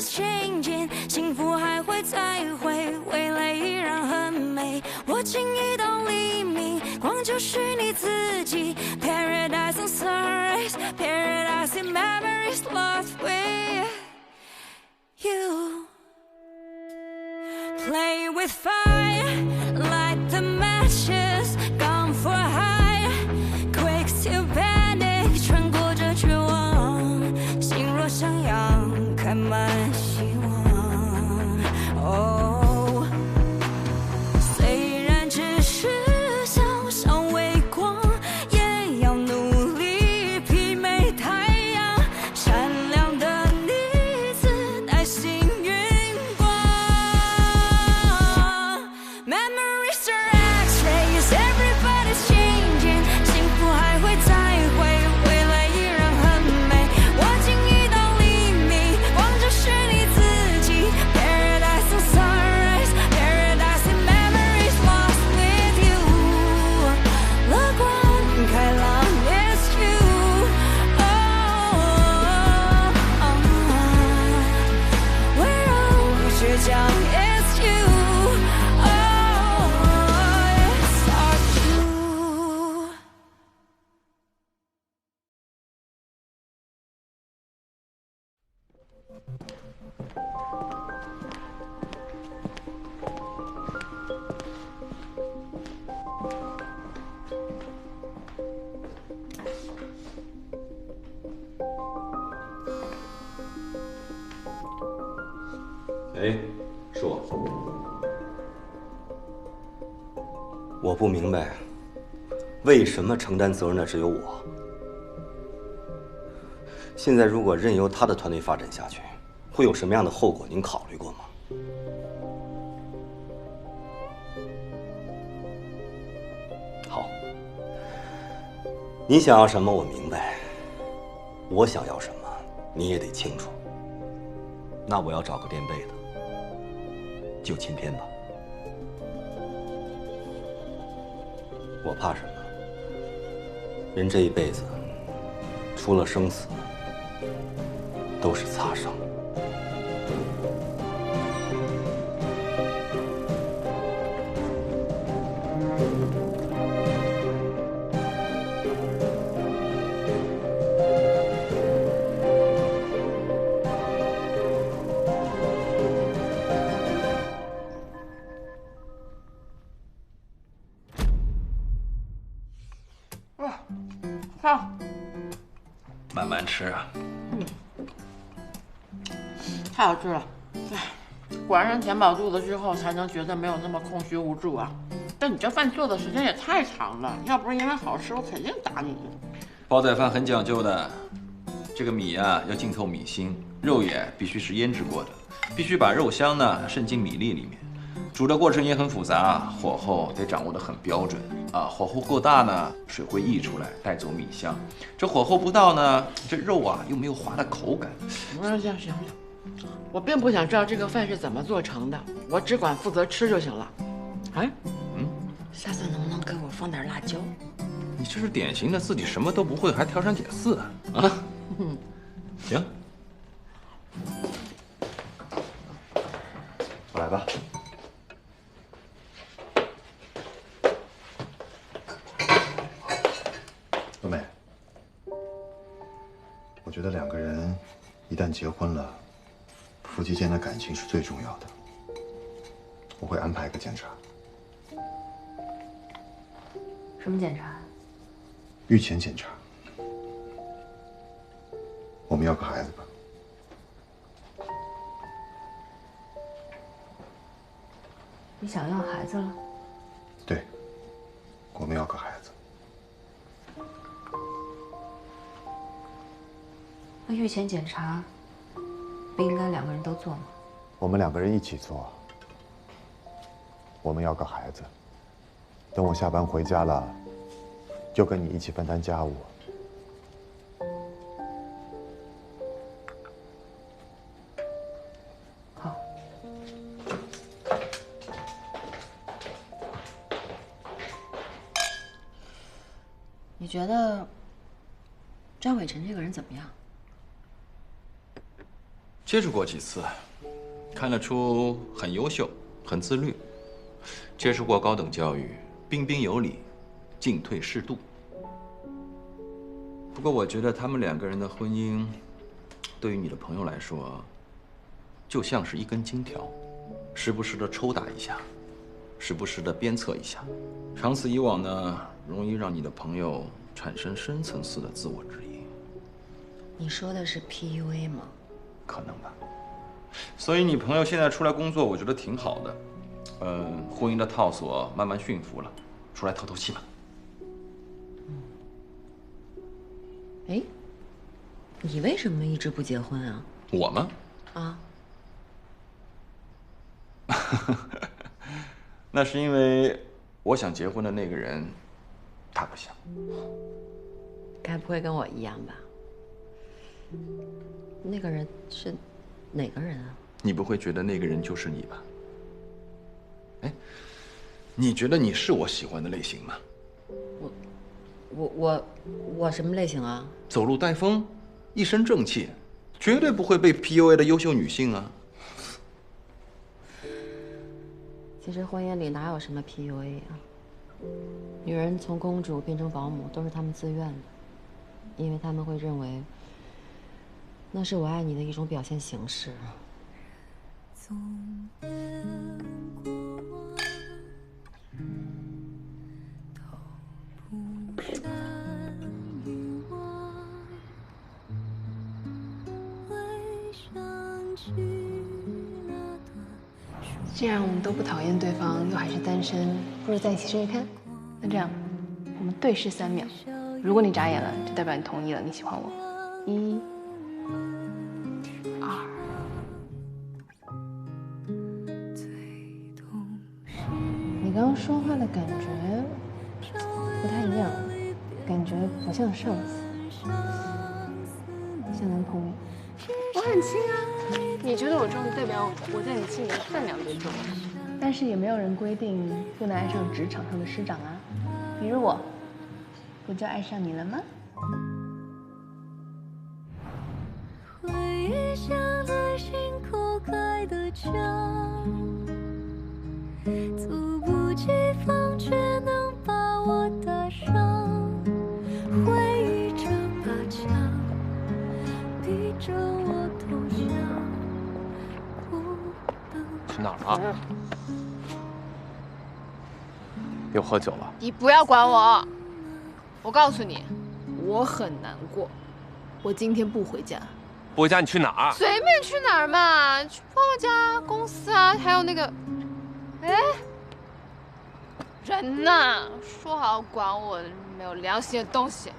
is changing， 幸福还会再会，未来依然很美。我轻易到黎明，光就是你自己。Paradise on sunrise， Paradise in memories lost with you。Play with fire, light the matches, gone for a high, quick to panic， 穿过这绝望，心若向阳，开满希望。哦，虽然只是小小微光，也要努力媲美太阳，闪亮的你自带幸运。Memories are X-rays, everybody's changing， 幸福还会再会，未来依然很美。我轻易到黎明，光就是你自己。Paradise on sunrise, paradise in memories lost with you。乐观开朗 is you， 温柔倔强 is you。哎，是我。我不明白，为什么承担责任的只有我？现在如果任由他的团队发展下去，会有什么样的后果？您考虑过吗？好，你想要什么我明白，我想要什么你也得清楚。那我要找个垫背的。就秦天吧，我怕什么？人这一辈子，除了生死，都是擦伤。好，慢慢吃啊。太好吃了！哎，果然是填饱肚子之后才能觉得没有那么空虚无助啊。但你这饭做的时间也太长了，要不是因为好吃，我肯定打你。煲仔饭很讲究的，这个米啊要浸透米心，肉也必须是腌制过的，必须把肉香呢渗进米粒里面。煮的过程也很复杂，火候得掌握得很标准啊。火候过大呢，水会溢出来，带走米香；这火候不到呢，这肉啊又没有滑的口感。行，我并不想知道这个饭是怎么做成的，我只管负责吃就行了。哎，下次能不能给我放点辣椒？你这是典型的自己什么都不会，还挑三拣四啊！行，我来吧。冬梅，我觉得两个人一旦结婚了，夫妻间的感情是最重要的。我会安排一个检查。什么检查？孕前检查。我们要个孩子吧？你想要孩子了？对，我们要个孩子。那孕前检查不应该两个人都做吗？我们两个人一起做。我们要个孩子，等我下班回家了，就跟你一起分担家务。好。你觉得张伟成这个人怎么样？接触过几次，看得出很优秀，很自律，接受过高等教育，彬彬有礼，进退适度。不过我觉得他们2个人的婚姻，对于你的朋友来说，就像是一根金条，时不时的抽打一下，时不时的鞭策一下，长此以往呢，容易让你的朋友产生深层次的自我质疑。你说的是 PUA 吗？可能吧。所以你朋友现在出来工作，我觉得挺好的。婚姻的套索慢慢驯服了，出来透透气吧。哎，你为什么一直不结婚啊？我吗？啊，那是因为我想结婚的那个人，他不想。该不会跟我一样吧？那个人是哪个人啊？你不会觉得那个人就是你吧？哎，你觉得你是我喜欢的类型吗？我什么类型啊？走路带风，一身正气，绝对不会被 PUA 的优秀女性啊。其实婚姻里哪有什么 PUA 啊？女人从公主变成保姆都是她们自愿的，因为她们会认为那是我爱你的一种表现形式。既然我们都不讨厌对方，又还是单身，不如在一起试试看。那这样，我们对视3秒，如果你眨眼了，就代表你同意了，你喜欢我。1、2。你刚刚说话的感觉不太一样，感觉不像上司，像男朋友。我很亲啊。你觉得我重，代表我在你心里的分量最重。但是也没有人规定不能爱上职场上的师长啊。比如我，不就爱上你了吗？回忆像在心口开的枪，猝不及防却能把我打伤。回忆这把枪，逼着我投降。去哪儿了？又喝酒了？你不要管我。我告诉你，我很难过。我今天不回家。不回家你去哪儿？随便去哪儿嘛，去朋友家、公司啊，还有那个……哎，人呐，说好管我，没有良心的东西。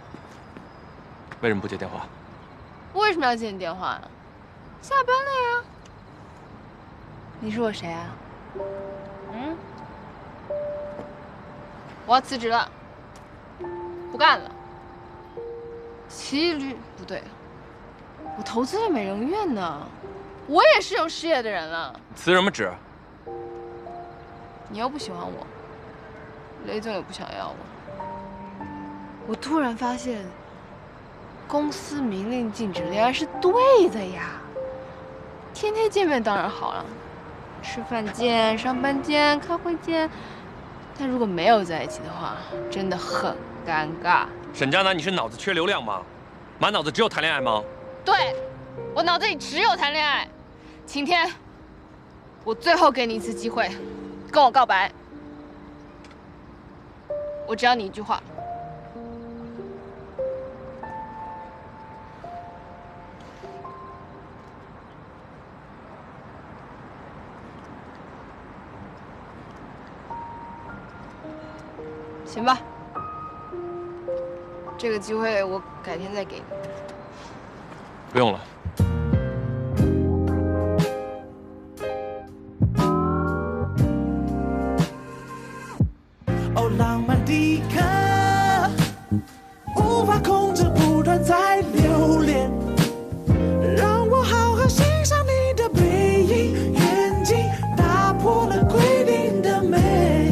为什么不接电话？我为什么要接你电话？下班了呀。你是我谁啊？嗯？我要辞职了，不干了。骑驴不对，我投资了美容院呢，我也是有事业的人了。辞什么职？你又不喜欢我，雷总也不想要我。我突然发现，公司明令禁止恋爱是对的呀。天天见面当然好了，吃饭见，上班见，开会见。但如果没有在一起的话，真的很尴尬。沈佳楠，你是脑子缺流量吗？满脑子只有谈恋爱吗？对，我脑子里只有谈恋爱。晴天，我最后给你一次机会，跟我告白。我只要你一句话。行吧，这个机会我改天再给你。不用了。哦，浪漫的歌，无法控制，不断在流连，让我好好欣赏你的背影，远近打破了规定的美。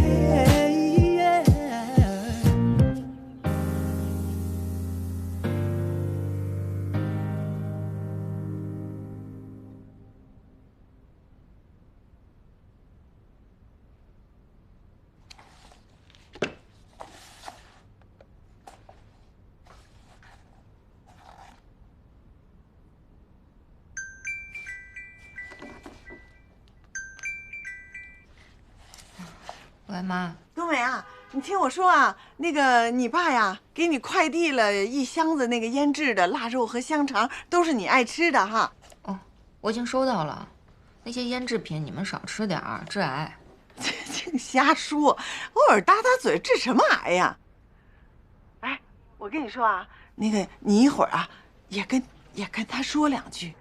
喂，妈。冬梅啊，你听我说啊，那个你爸呀，给你快递了1箱子那个腌制的腊肉和香肠，都是你爱吃的哈。哦，我已经收到了。那些腌制品你们少吃点儿，致癌。净瞎说，偶尔打打嘴治什么癌呀？哎，我跟你说啊，那个你一会儿啊，也跟他说2句，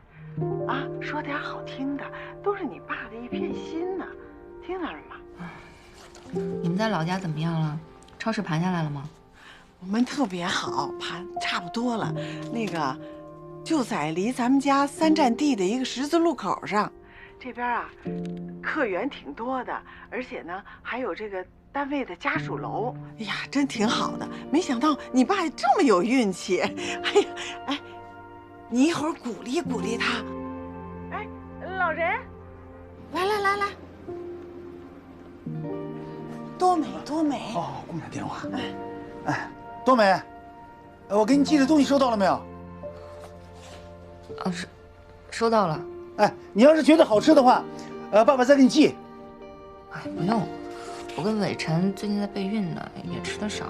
啊，说点好听的，都是你爸的一片心呢，听到了吗？你们在老家怎么样了？超市盘下来了吗？我们特别好，盘差不多了。那个就在离咱们家3站地的一个十字路口上，这边啊，客源挺多的，而且呢还有这个单位的家属楼。哎呀，真挺好的。没想到你爸这么有运气。哎呀，哎，你一会儿鼓励鼓励他。哎，老人，来。多美哦，给我们打电话。哎，多美，我给你寄的东西收到了没有？哦，收到了。哎，你要是觉得好吃的话，爸爸再给你寄。哎，不用，我跟伟晨最近在备孕呢，也吃得少。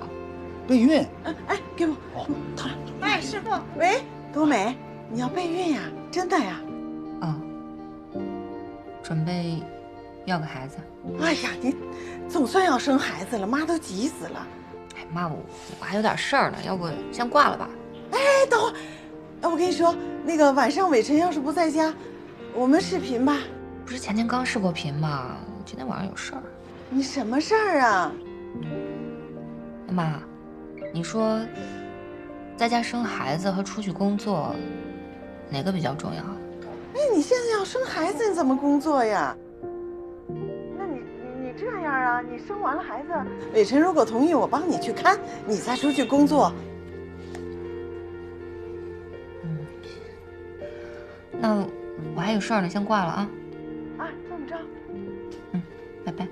备孕？哎，给我。哦，好了。哎，师傅，喂，多美，你要备孕呀？真的呀？准备要个孩子。哎呀，你总算要生孩子了，妈都急死了。哎妈，我还有点事儿呢，要不先挂了吧？哎，等会儿，我跟你说，那个晚上伟晨要是不在家，我们视频吧。不是前天刚视过频吗？今天晚上有事儿。你什么事儿啊？妈，你说在家生孩子和出去工作，哪个比较重要？哎，你现在要生孩子，你怎么工作呀？那你这样啊，你生完了孩子，伟晨如果同意，我帮你去看，你再出去工作。那我还有事儿呢，先挂了啊。啊，这么着。拜拜。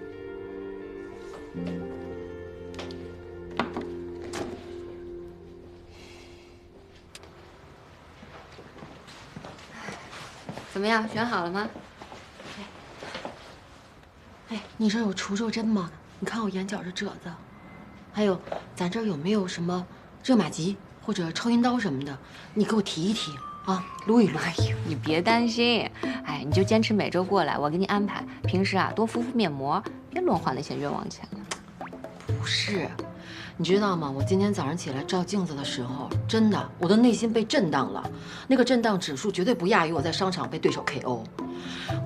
怎么样，选好了吗？哎，你这有除皱针吗？你看我眼角这褶子，还有咱这儿有没有什么热玛吉或者超音刀什么的？你给我提一提啊，撸一撸。哎呦，你别担心，哎，你就坚持每周过来，我给你安排。平时啊，多敷敷面膜，别乱花那些冤枉钱了。不是，你知道吗？我今天早上起来照镜子的时候，真的，我的内心被震荡了。那个震荡指数绝对不亚于我在商场被对手 KO。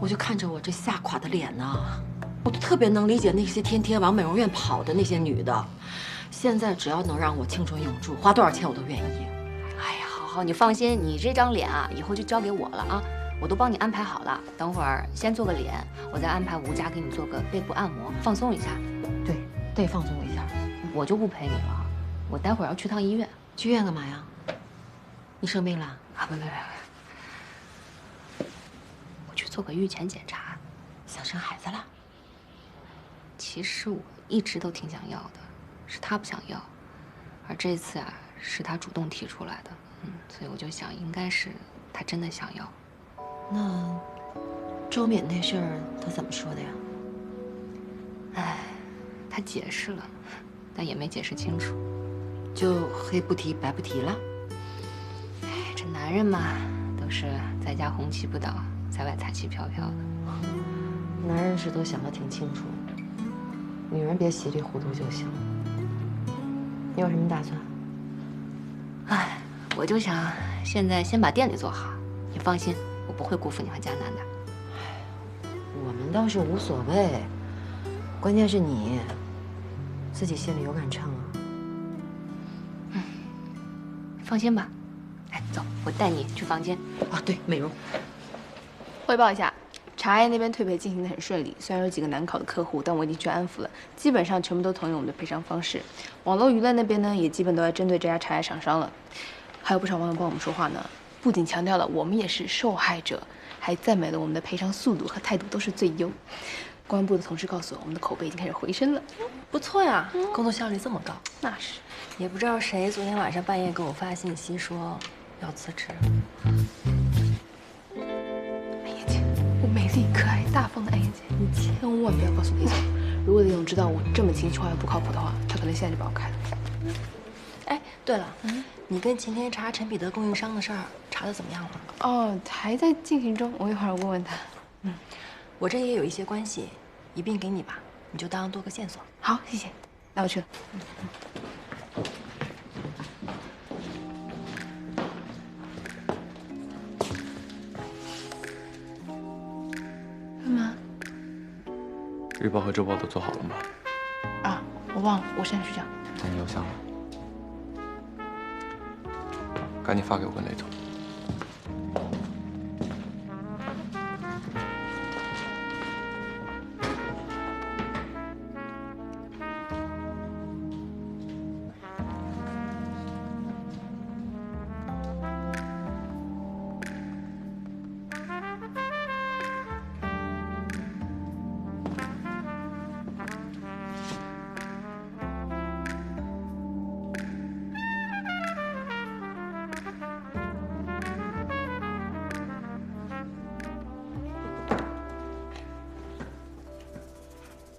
我就看着我这吓垮的脸呢，我就特别能理解那些天天往美容院跑的那些女的。现在只要能让我青春永驻，花多少钱我都愿意。哎呀，好，你放心，你这张脸啊，以后就交给我了啊，我都帮你安排好了。等会儿先做个脸，我再安排吴佳给你做个背部按摩，放松一下。对，得放松一下。我就不陪你了，我待会儿要去趟医院。去医院干嘛呀？你生病了？啊，不，我去做个预前检查。想生孩子了？其实我一直都挺想要的，是他不想要，而这次啊是他主动提出来的，所以我就想应该是他真的想要。那周敏那事儿他怎么说的呀？哎，他解释了。但也没解释清楚，就黑不提白不提了。哎，这男人嘛，都是在家红旗不倒，在外彩旗飘飘的。男人是都想得挺清楚，女人别稀里糊涂就行。你有什么打算？哎，我就想现在先把店里做好。你放心，我不会辜负你和佳楠的。我们倒是无所谓，关键是你。自己心里有杆秤啊。放心吧。哎，走，我带你去房间。啊，对，美容。汇报一下，茶叶那边退赔进行得很顺利，虽然有几个难考的客户，但我已经去安抚了，基本上全部都同意我们的赔偿方式。网络舆论那边呢，也基本都在针对这家茶叶厂商了，还有不少网友帮我们说话呢，不仅强调了我们也是受害者，还赞美了我们的赔偿速度和态度都是最优。公安部的同事告诉我，我们的口碑已经开始回升了，不错呀，工作效率这么高。那是，也不知道谁昨天晚上半夜给我发信息说要辞职。艾叶姐，我美丽可爱大方的艾叶姐，你千万不要告诉裴总，如果李总知道我这么情绪化又不靠谱的话，他可能现在就把我开了。哎，对了，你跟前天查陈彼得供应商的事儿查的怎么样了？哦，还在进行中，我一会儿问问他。我这也有一些关系，一并给你吧，你就当多个线索。好，谢谢，那我去了。干嘛？日报和周报都做好了吗？啊，我忘了，我现在睡觉。在你邮箱了，赶紧发给我跟雷总。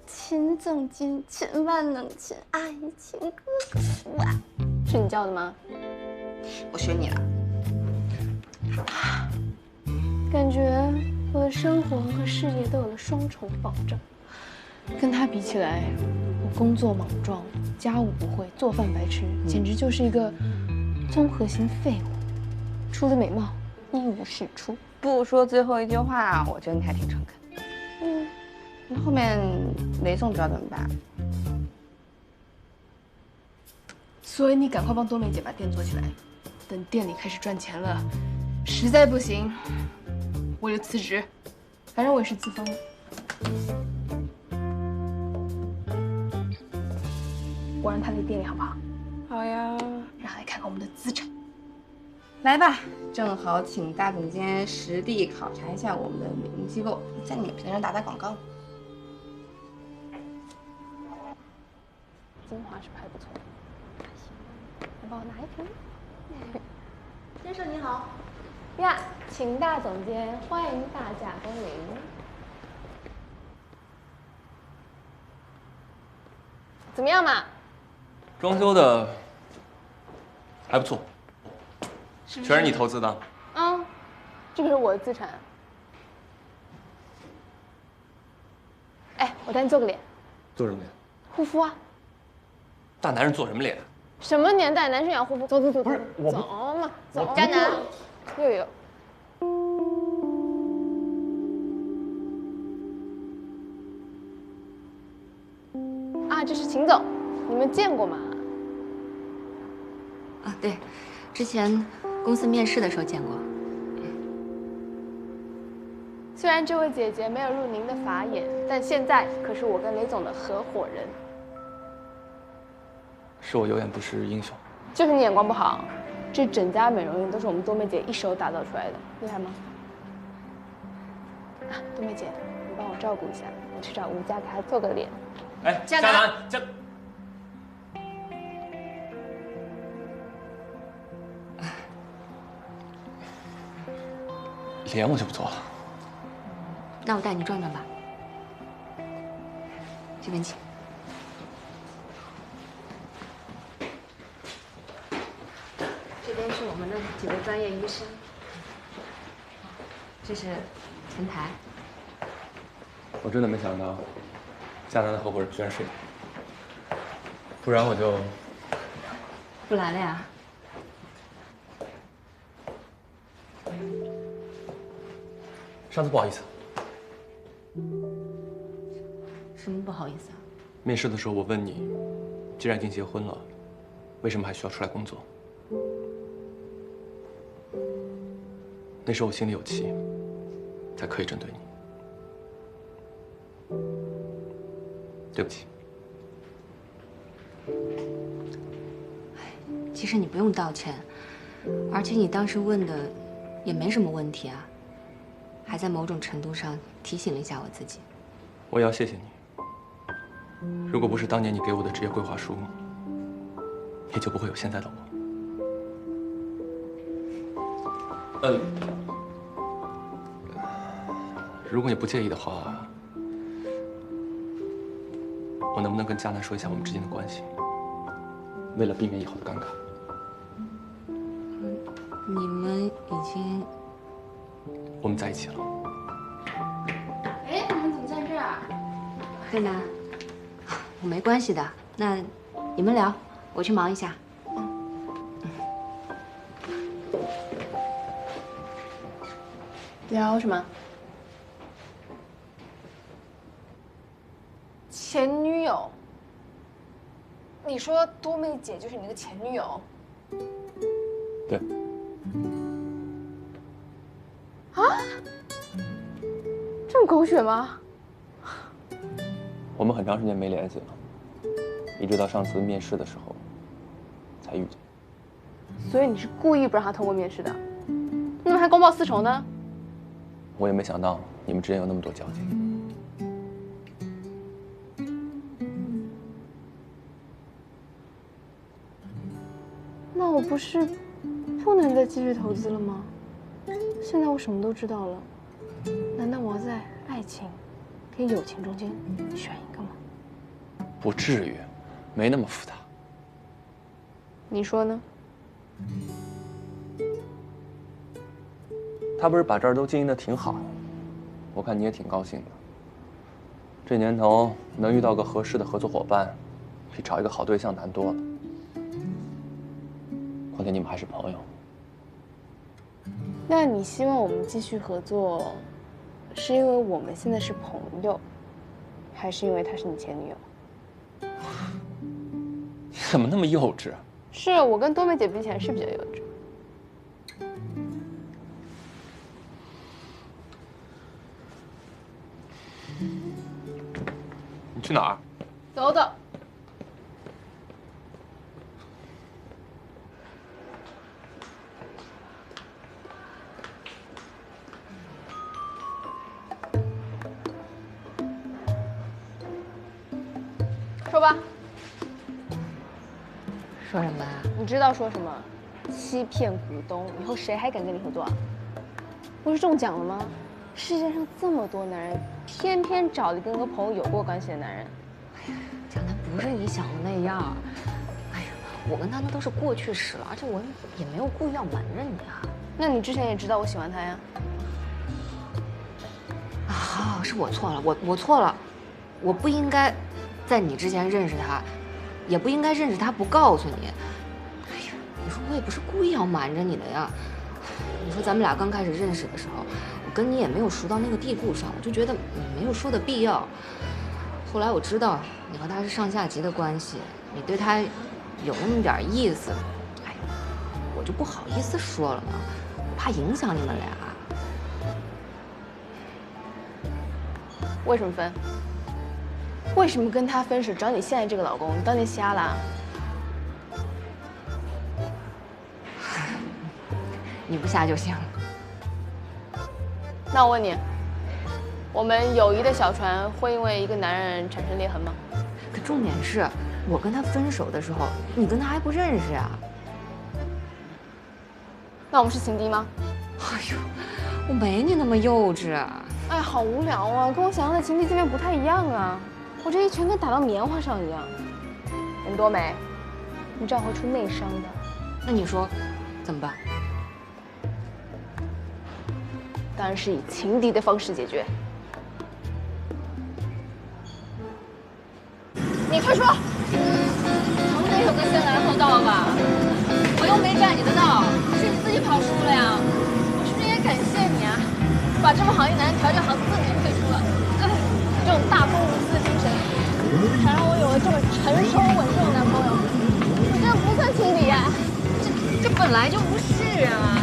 秦总监千万能请阿姨秦哥哥。哇，是你叫的吗？我学你了。感觉我的生活和事业都有了双重保障。跟他比起来，我工作莽撞，家务不会，做饭白吃，简直就是一个综合型废物。除了美貌，一无是处。不说最后一句话，我觉得你还挺诚恳。那后面雷总知道怎么办？所以你赶快帮多美姐把店做起来，等店里开始赚钱了，实在不行，我就辞职。反正我也是自封的。我让他来店里好不好？好呀，让他来看看我们的资产。来吧，正好请大总监实地考察一下我们的美容机构，在你们屏上打打广告。精华是拍不错的，你帮我拿一瓶。先生您好，呀，秦大总监，欢迎大驾光临。怎么样嘛？装修的还不错，是不是全是你投资的。嗯，这个是我的资产。哎，我带你做个脸。做什么脸？护肤啊。大男人做什么脸？什么年代男生也要护肤？走走走，不是我走嘛，走。渣男，又有。啊，这是秦总，你们见过吗？啊，对，之前公司面试的时候见过。虽然这位姐姐没有入您的法眼，但现在可是我跟雷总的合伙人。是我有眼不识英雄。就是你眼光不好，这整家美容院都是我们多美姐一手打造出来的，厉害吗？啊，多美姐，你帮我照顾一下，我去找吴佳给她做个脸。哎，佳楠，脸我就不做了。那我带你转转吧。这边请。这边是我们的几位专业医生，这是前台。我真的没想到，佳楠的合伙人居然是你，不然我就不来了呀。上次不好意思。什么不好意思啊？面试的时候我问你，既然已经结婚了，为什么还需要出来工作？那时候我心里有气，才可以针对你。对不起。其实你不用道歉，而且你当时问的也没什么问题啊，还在某种程度上提醒了一下我自己。我也要谢谢你。如果不是当年你给我的职业规划书，也就不会有现在的我。如果你不介意的话，我能不能跟佳楠说一下我们之间的关系？为了避免以后的尴尬。你们已经……我们在一起了。哎，你们怎么在这儿？慧楠，我没关系的，那你们聊，我去忙一下。聊什么？前女友？你说多美姐就是你那个前女友？对。啊？这么狗血吗？我们很长时间没联系了，一直到上次面试的时候才遇见。所以你是故意不让他通过面试的？那么还公报私仇呢？我也没想到你们之间有那么多交集。那我不是不能再继续投资了吗？现在我什么都知道了，难道我要在爱情跟友情中间选一个吗？不至于，没那么复杂。你说呢？他不是把这儿都经营得挺好，我看你也挺高兴的。这年头能遇到个合适的合作伙伴，比找一个好对象难多了。况且你们还是朋友。那你希望我们继续合作，是因为我们现在是朋友，还是因为她是你前女友？你怎么那么幼稚？是我跟多美姐比起来是比较幼稚。你去哪儿？走走。说吧。说什么啊？你知道说什么？欺骗股东，以后谁还敢跟你合作啊？不是中奖了吗？世界上这么多男人，偏偏找了跟个朋友有过关系的男人。哎呀，江南不是你想的那样。哎呀，我跟他那都是过去式了，而且我也没有故意要瞒着你啊。那你之前也知道我喜欢他呀？啊，是我错了，我错了，我不应该在你之前认识他，也不应该认识他不告诉你。哎呀，你说我也不是故意要瞒着你的呀。你说咱们俩刚开始认识的时候，我跟你也没有熟到那个地步上，我就觉得没有说的必要。后来我知道你和他是上下级的关系，你对他有那么点意思，哎呀，我就不好意思说了嘛，我怕影响你们俩。为什么分？为什么跟他分手找你现在这个老公？你当年瞎了？你不瞎就行。那我问你，我们友谊的小船会因为一个男人产生裂痕吗？可重点是，我跟他分手的时候，你跟他还不认识啊。那我们是情敌吗？哎呦，我没你那么幼稚啊。哎，好无聊啊，跟我想象的情敌见面不太一样啊。我这一拳跟打到棉花上一样。人多美，你这样会出内伤的。那你说，怎么办？当然是以情敌的方式解决。你快说！总得有个先来后到吧？我又没占你的道，是你自己跑输了呀。我是不是应该感谢你啊？把这么好一男人调教好4年退出了，哎，这种大公无私的精神，才让我有了这么成熟稳重的男朋友。我这不算情敌呀，这本来就不是啊。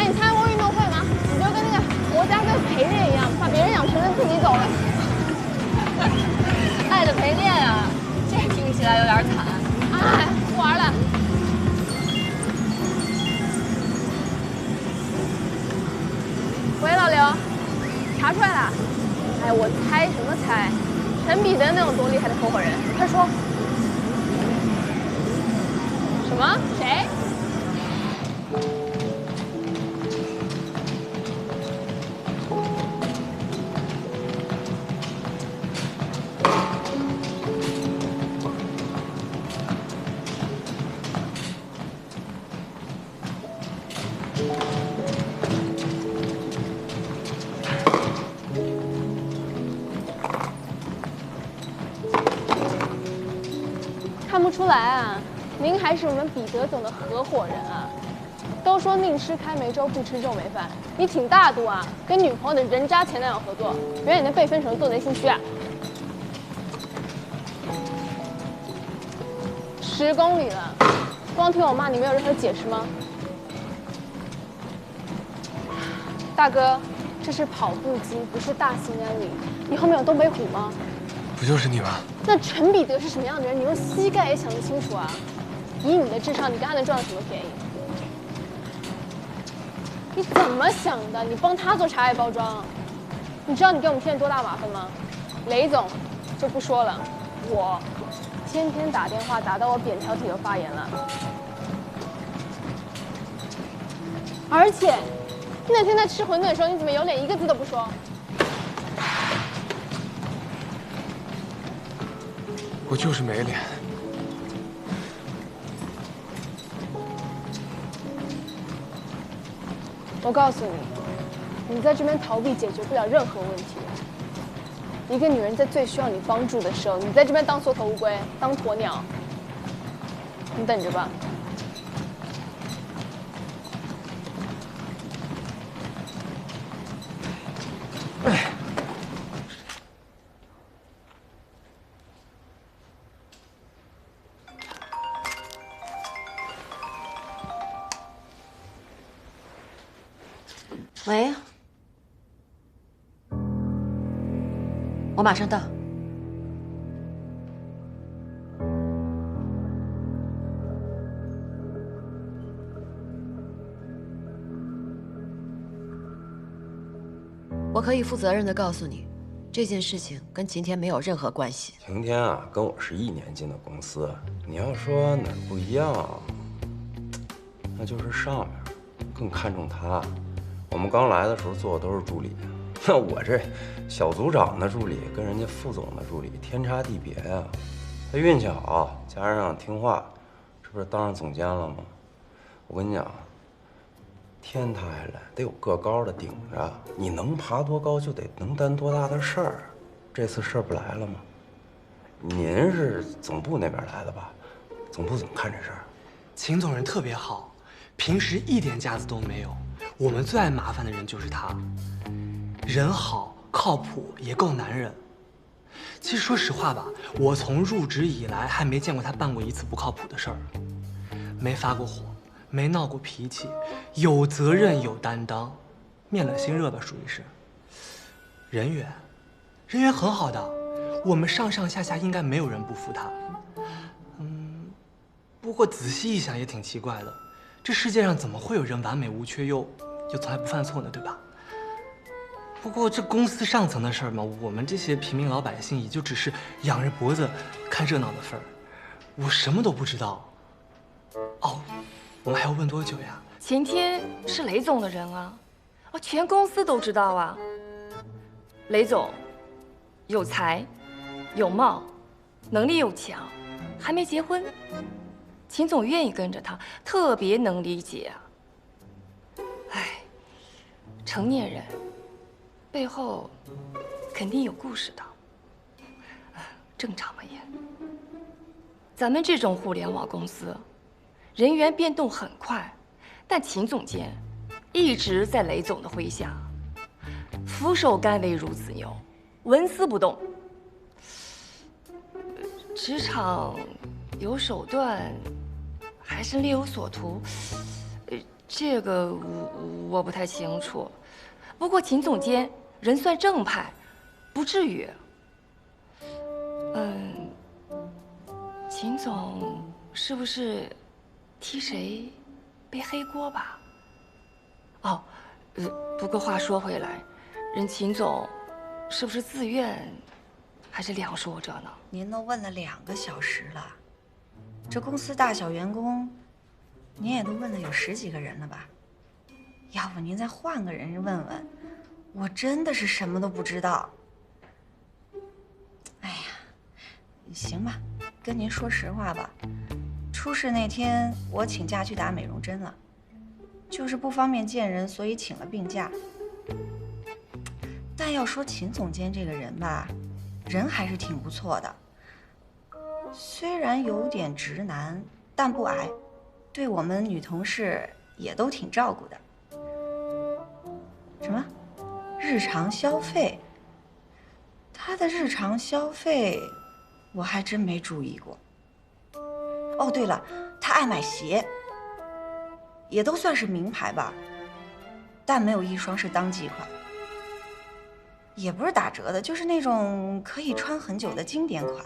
哎，你参加过运动会吗？你就跟那个国家队陪练一样，把别人养成了自己走了。爱的陪练啊，这听起来有点惨。哎，不玩了。喂，老刘，查出来了。哎，我猜什么猜？陈彼得那种多厉害的合伙人，快说。什么？谁？出来啊？您还是我们彼得总的合伙人啊！都说宁吃开梅粥，不吃肉梅饭，你挺大度啊！跟女朋友的人渣前男友合作，原来你那被分手的做贼心虚啊！10公里了，光听我骂你没有任何解释吗？大哥，这是跑步机，不是大兴安岭。你后面有东北虎吗？不就是你吗？那陈彼得是什么样的人？你用膝盖也想得清楚啊！以你的智商，你跟他能赚到什么便宜？你怎么想的？你帮他做茶叶包装，你知道你给我们添了多大麻烦吗？雷总就不说了，我天天打电话打到我扁桃体都发炎了，而且那天在吃馄饨的时候，你怎么有脸一个字都不说？我就是没脸。我告诉你，你在这边逃避解决不了任何问题。一个女人在最需要你帮助的时候，你在这边当缩头乌龟，当鸵鸟，你等着吧。喂，我马上到。我可以负责任的告诉你，这件事情跟晴天没有任何关系。晴天啊，跟我是1年进的公司，你要说哪儿不一样，那就是上面更看重他。我们刚来的时候做的都是助理，那我这小组长的助理跟人家副总的助理天差地别呀。他运气好，加上听话，这不是当上总监了吗？我跟你讲，天塌下来得有个高的顶着，你能爬多高就得能担多大的事儿。这次事儿不来了吗？您是总部那边来的吧？总部怎么看这事儿？秦总人特别好，平时一点架子都没有。我们最爱麻烦的人就是他，人好靠谱也够男人。其实说实话吧，我从入职以来还没见过他办过一次不靠谱的事儿，没发过火，没闹过脾气，有责任有担当，面冷心热吧，属于是。人缘很好的，我们上上下下应该没有人不服他。不过仔细一想也挺奇怪的。这世界上怎么会有人完美无缺又从来不犯错呢？对吧？不过这公司上层的事儿嘛，我们这些平民老百姓也就只是仰着脖子看热闹的份儿，我什么都不知道。哦，我们还要问多久呀？晴天是雷总的人啊，全公司都知道啊。雷总有才有貌，能力又强，还没结婚。秦总愿意跟着他，特别能理解啊。哎，成年人背后肯定有故事的，正常嘛也。咱们这种互联网公司，人员变动很快，但秦总监一直在雷总的麾下，俯首甘为孺子牛，纹丝不动。职场有手段，还是另有所图，这个我不太清楚。不过秦总监人算正派，不至于。秦总是不是替谁背黑锅吧？哦，不过话说回来，人秦总是不是自愿，还是两说着呢？您都问了2个小时了，这公司大小员工，您也都问了有10几个人了吧？要不您再换个人问问，我真的是什么都不知道。哎呀，行吧，跟您说实话吧，出事那天我请假去打美容针了，就是不方便见人，所以请了病假。但要说秦总监这个人吧，人还是挺不错的。虽然有点直男，但不矮，对我们女同事也都挺照顾的。什么？日常消费？他的日常消费，我还真没注意过。哦，对了，他爱买鞋，也都算是名牌吧，但没有一双是当季款，也不是打折的，就是那种可以穿很久的经典款。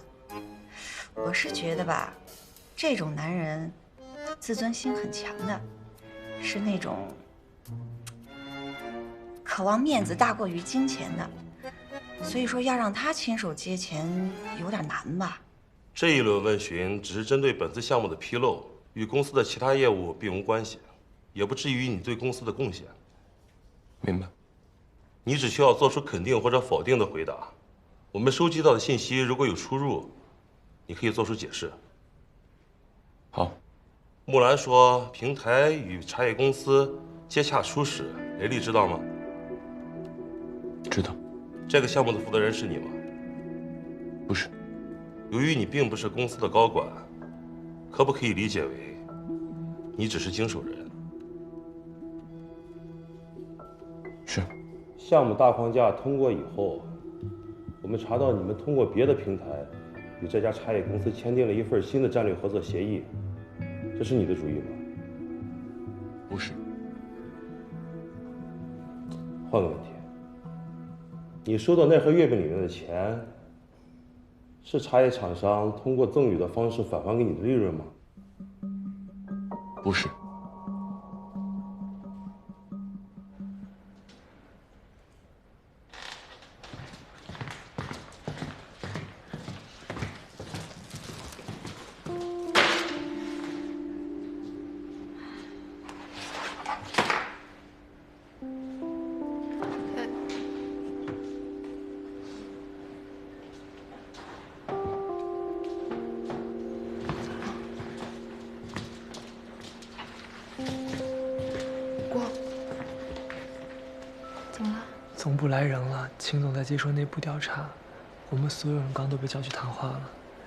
我是觉得吧，这种男人自尊心很强的，是那种渴望面子大过于金钱的，所以说要让他亲手接钱有点难吧。这一轮问询只是针对本次项目的披露，与公司的其他业务并无关系，也不至于你对公司的贡献。明白。你只需要做出肯定或者否定的回答。我们收集到的信息如果有出入，你可以做出解释。好。木兰说平台与茶叶公司接洽初始，雷丽知道吗？知道。这个项目的负责人是你吗？不是。由于你并不是公司的高管，可不可以理解为你只是经手人？是。项目大框架通过以后，我们查到你们通过别的平台与这家茶叶公司签订了一份新的战略合作协议，这是你的主意吗？不是。换个问题，你收到那盒月饼里面的钱，是茶叶厂商通过赠与的方式返还给你的利润吗？不是。总部来人了，秦总在接受内部调查，我们所有人刚都被叫去谈话了，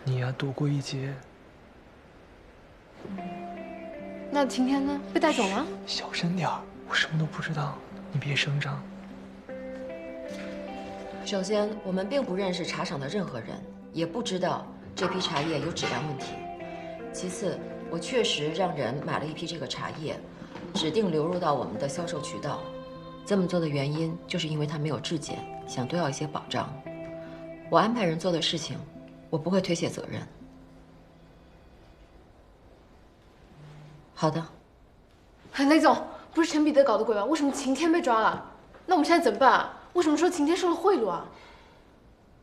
你呀躲过一劫。那晴天呢？被带走了？小声点儿，我什么都不知道，你别声张。首先，我们并不认识茶厂的任何人，也不知道这批茶叶有质量问题。其次，我确实让人买了一批这个茶叶，指定流入到我们的销售渠道。这么做的原因，就是因为他没有质检，想多要一些保障。我安排人做的事情，我不会推卸责任。好的。雷总，不是陈彼得搞的鬼吧？为什么晴天被抓了？那我们现在怎么办啊？为什么说晴天受了贿赂啊？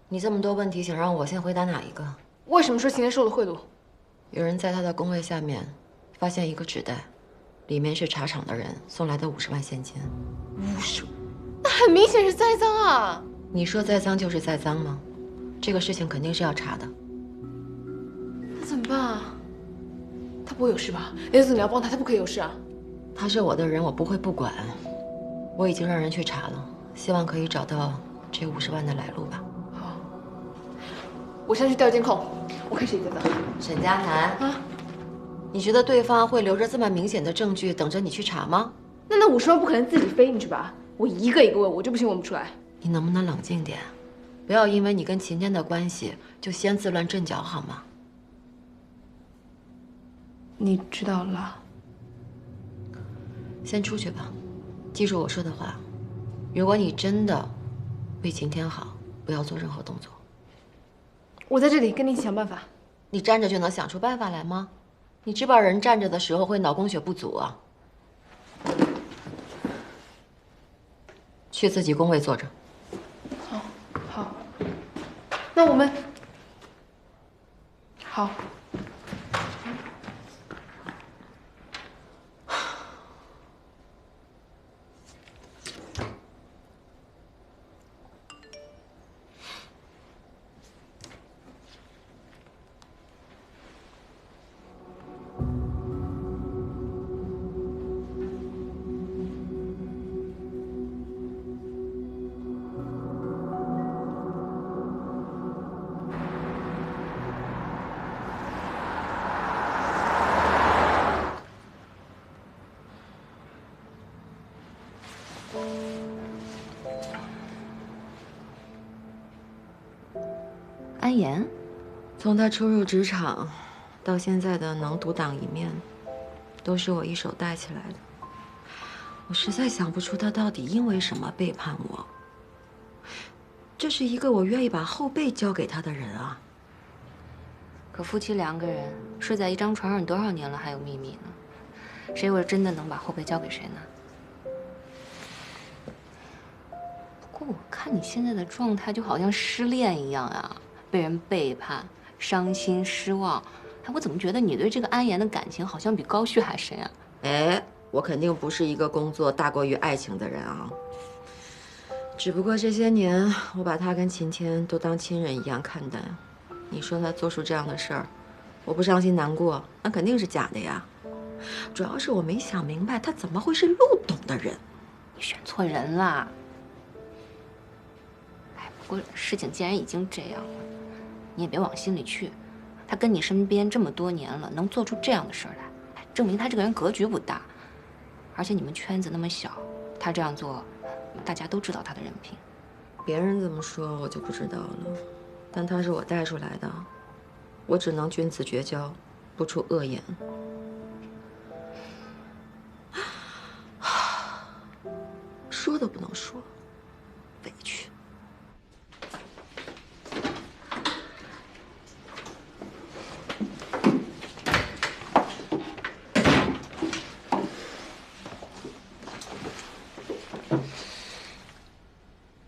你这么多问题，想让我先回答哪一个？为什么说晴天受了贿赂？有人在他的工位下面发现一个纸袋，里面是茶厂的人送来的50万现金。50？那很明显是栽赃啊！你说栽赃就是栽赃吗？这个事情肯定是要查的。那怎么办啊？他不会有事吧？雷总，你要帮他，他不可以有事啊！他是我的人，我不会不管。我已经让人去查了，希望可以找到这50万的来路吧。好，我先去调监控，我看谁栽赃。沈佳楠啊，你觉得对方会留着这么明显的证据等着你去查吗？那50万不可能自己飞进去吧？我一个一个问，我就不信问不出来。你能不能冷静点？不要因为你跟秦天的关系就先自乱阵脚好吗？你知道了。先出去吧，记住我说的话。如果你真的为秦天好，不要做任何动作。我在这里跟你一起想办法。你站着就能想出办法来吗？你知不知道人站着的时候会脑供血不足啊？去自己工位坐着。好，好。那我们好。安岩，从他初入职场到现在的能独当一面，都是我一手带起来的。我实在想不出他到底因为什么背叛我。这是一个我愿意把后背交给他的人啊。可夫妻2个人睡在一张床上多少年了，还有秘密呢？谁又真的能把后背交给谁呢？不过我看你现在的状态就好像失恋一样啊，被人背叛，伤心失望。哎，我怎么觉得你对这个安岩的感情好像比高旭还深啊？哎，我肯定不是一个工作大过于爱情的人啊。只不过这些年，我把他跟秦天都当亲人一样看待。你说他做出这样的事儿，我不伤心难过，那肯定是假的呀。主要是我没想明白，他怎么会是陆董的人？你选错人啦。哎，不过事情既然已经这样了，你也别往心里去。他跟你身边这么多年了，能做出这样的事儿来，证明他这个人格局不大。而且你们圈子那么小，他这样做，大家都知道他的人品。别人怎么说我就不知道了，但他是我带出来的，我只能君子绝交，不出恶言。说都不能说，委屈。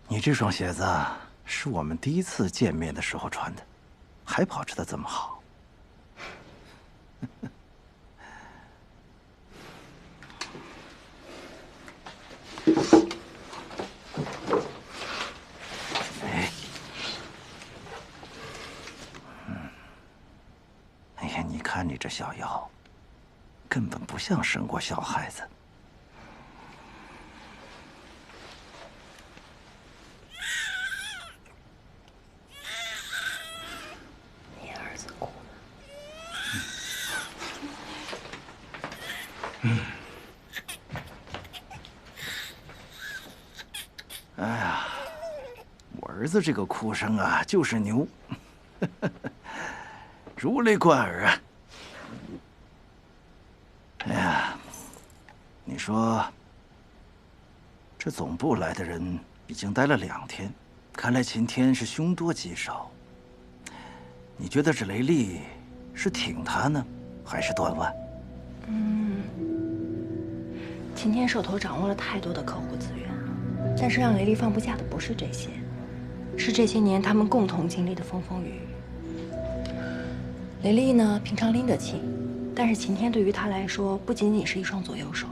你这双鞋子是我们第一次见面的时候穿的，还保持得这么好。哎呀，你看你这小腰，根本不像生过小孩子。你儿子哭了。哎呀，我儿子这个哭声啊，就是牛，如雷贯耳啊！哎呀，你说，这总部来的人已经待了2天，看来秦天是凶多吉少。你觉得这雷厉是挺他呢，还是断腕？秦天手头掌握了太多的客户资源，但是让雷厉放不下的不是这些，是这些年他们共同经历的风风雨雨。雷厉呢，平常拎得清，但是秦天对于他来说，不仅仅是一双左右手，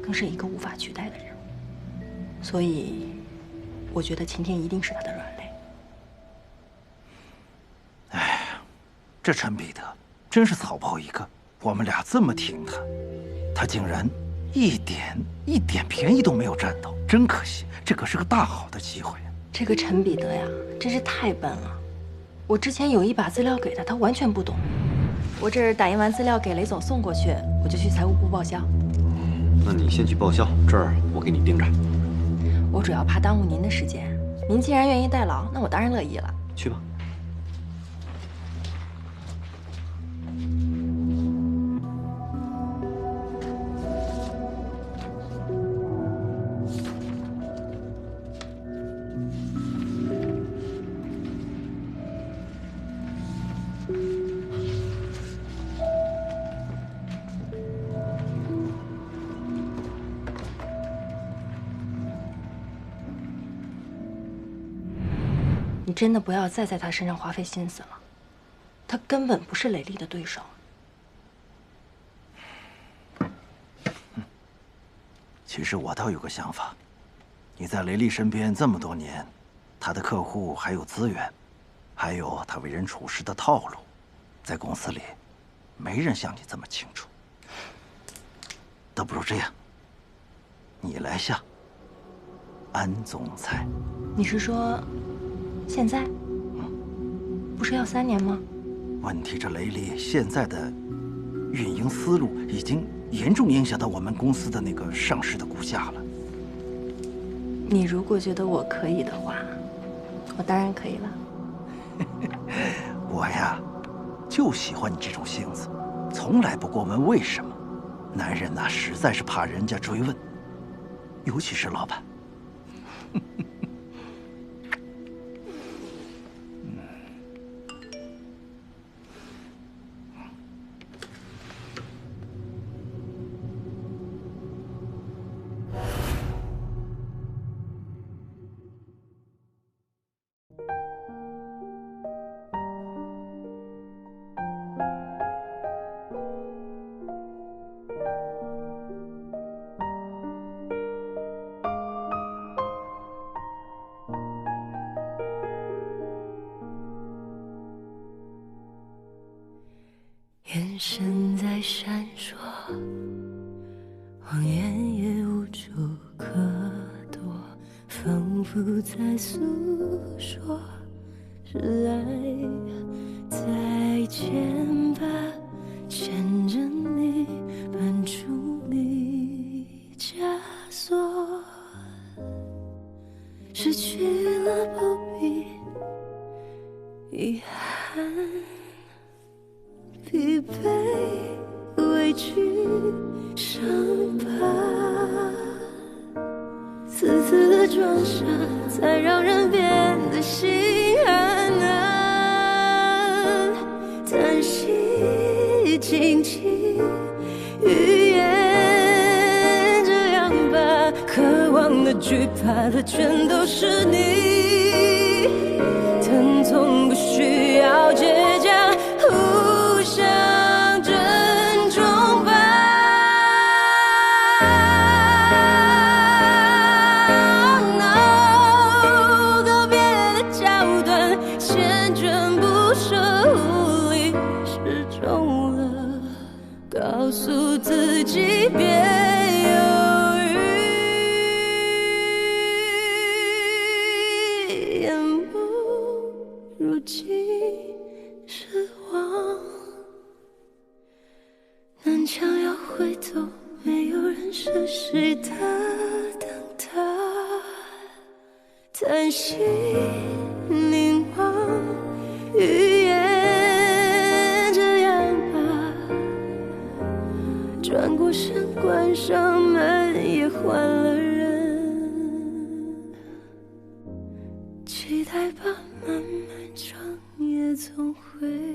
更是一个无法取代的人物。所以，我觉得秦天一定是他的软肋。哎呀，这陈彼得真是草包一个，我们俩这么挺他，他竟然一点便宜都没有占到，真可惜。这可是个大好的机会。这个陈彼得呀，真是太笨了。我之前有一把资料给他，他完全不懂。我这儿打印完资料给雷总送过去，我就去财务部报销。那你先去报销，这儿我给你盯着。我主要怕耽误您的时间，您既然愿意代劳，那我当然乐意了。去吧。你真的不要再在他身上花费心思了，他根本不是雷厉的对手。其实我倒有个想法，你在雷厉身边这么多年，他的客户还有资源，还有他为人处事的套路，在公司里，没人像你这么清楚。倒不如这样，你来下安总裁。你是说？现在，不是要3年吗？问题这雷厉现在的运营思路已经严重影响到我们公司的那个上市的股价了。你如果觉得我可以的话，我当然可以了。我呀，就喜欢你这种性子，从来不过问为什么。男人呐，实在是怕人家追问，尤其是老板。眼神在闪烁，谎言也无处可躲，仿佛在诉说，是爱在牵吧，牵着你搬出你枷锁，失去了不必遗憾。疲惫、委屈、伤疤，次次的撞杀，才让人变得心寒啊！叹息、轻轻语言，这样吧，渴望的、惧怕的，全都是你。疼痛不需要倔强。互相珍重吧。No， 告别的桥段，缱绻不舍，无力失重了。告诉自己别犹豫，言不如尽。失望，南墙要回头，没有人是谁的等他。叹息凝望，语言这样吧，转过身，关上门，也换了人。期待吧，漫漫长夜总会